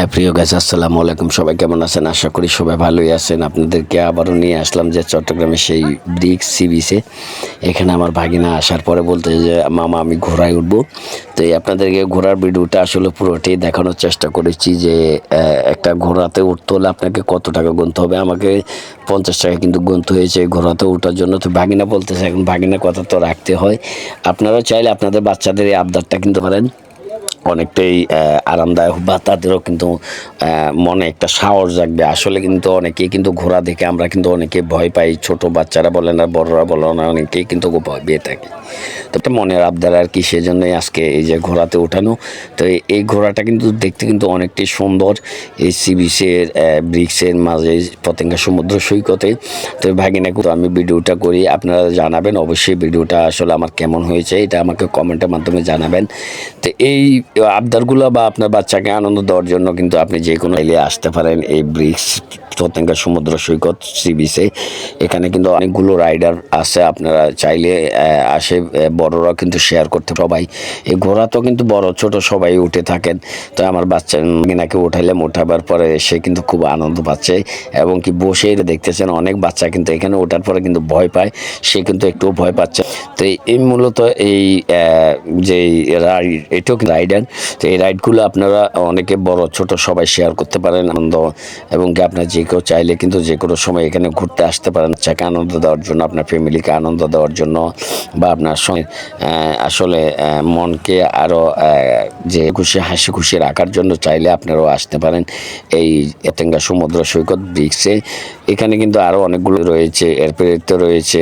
হ্যাঁ প্রিয় গাছ, আসসালামু আলাইকুম। সবাই কেমন আছেন? আশা করি সবাই ভালোই আছেন। আপনাদেরকে আবারও নিয়ে আসলাম যে চট্টগ্রামের সেই ব্রিক্স সি বিচে। এখানে আমার ভাগিনা আসার পরে বলতে যে মামা আমি ঘোড়ায় উঠবো। তো এই আপনাদেরকে ঘোড়ার ভিডিওটা আসলে পুরোটাই দেখানোর চেষ্টা করেছি যে একটা ঘোড়াতে উঠতে হলে আপনাকে কত টাকা গুনতে হবে। আমাকে 50 টাকা কিন্তু গুনতে হয়েছে ঘোড়াতে ওঠার জন্য। তো ভাগিনা বলতেছে এখন ভাগিনার কথা তো রাখতে হয়। আপনারা চাইলে আপনাদের বাচ্চাদের এই আবদারটা কিনতে পারেন, অনেকটাই আরামদায়ক বা তাদেরও কিন্তু মনে একটা সাহস জাগবে। আসলে কিন্তু অনেকেই কিন্তু ঘোড়া দেখে আমরা কিন্তু অনেকে ভয় পাই, ছোট বাচ্চারা বলেন আর বড়রা বলেন না, অনেকেই কিন্তু ভয় পেয়ে থাকে। তো একটা মনের আবদার আর কি, সেজন্যই আজকে এই যে ঘোড়াতে ওঠানো। তো এই ঘোড়াটা কিন্তু দেখতে কিন্তু অনেকটাই সুন্দর, এই সি বিচের ব্রিক্সের মাঝে পতেঙ্গা সমুদ্র সৈকতে। তো ভাগিনা কিন্তু আমি ভিডিওটা করি, আপনারা জানাবেন অবশ্যই ভিডিওটা আসলে আমার কেমন হয়েছে, এটা আমাকে কমেন্টের মাধ্যমে জানাবেন। তো এই আবদারগুলো বা আপনার বাচ্চাকে আনন্দ দেওয়ার জন্য কিন্তু আপনি যে কোনো এলিয়ে আসতে পারেন এই ব্রিক্স পতেঙ্গা সমুদ্র সৈকত সি বিচে। এখানে কিন্তু অনেকগুলো রাইডার আছে, আপনারা চাইলে আসে, বড়রা কিন্তু শেয়ার করতে সবাই। এই ঘোড়া তো কিন্তু বড় ছোট সবাই উঠে থাকেন। তো আমার বাচ্চা মিনাকে উঠাইলাম, উঠাবার পরে সে কিন্তু খুব আনন্দ পাচ্ছে এবং কি বসে দেখতেছেন অনেক বাচ্চা কিন্তু এখানে ওঠার পরে কিন্তু ভয় পায়, সে কিন্তু একটুও ভয় পাচ্ছে। তো এই মূলত এই যে রাইড, এটাও কিন্তু রাইডার। তো এই রাইডগুলো আপনারা অনেকে বড় ছোট সবাই শেয়ার করতে পারেন আনন্দ, এবং কি আপনার যে কেউ চাইলে কিন্তু যে কোনো সময় এখানে ঘুরতে আসতে পারেন বাচ্চাকে আনন্দ দেওয়ার জন্য, আপনার ফ্যামিলিকে আনন্দ দেওয়ার জন্য, বা আপনার সঙ্গে আসলে মনকে আরও যে খুশি হাসি খুশি রাখার জন্য চাইলে আপনারাও আসতে পারেন এই পতেঙ্গা সমুদ্র সৈকত ব্রিক্সে। এখানে কিন্তু আরও অনেকগুলো রয়েছে, এরপরে তো রয়েছে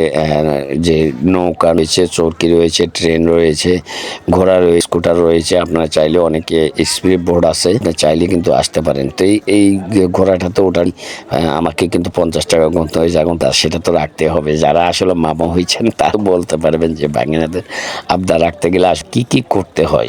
যে নৌকা রয়েছে, চরকি রয়েছে, ট্রেন রয়েছে, ঘোড়া রয়েছে, স্কুটার রয়েছে। আপনারা চাইলে অনেকে স্পিড বোর্ড আছে, চাইলে কিন্তু আসতে পারেন। তো এই ঘোড়াটা তো ওটার আমাকে কিন্তু 50 টাকা গুনতে হয়েছে, এখন তার সেটা তো রাখতে হবে। যারা আসলে মামা হয়েছেন তারা বলতে পারবেন যে বাঙিনাদের আবদার রাখতে গেলে কি কি করতে হয়।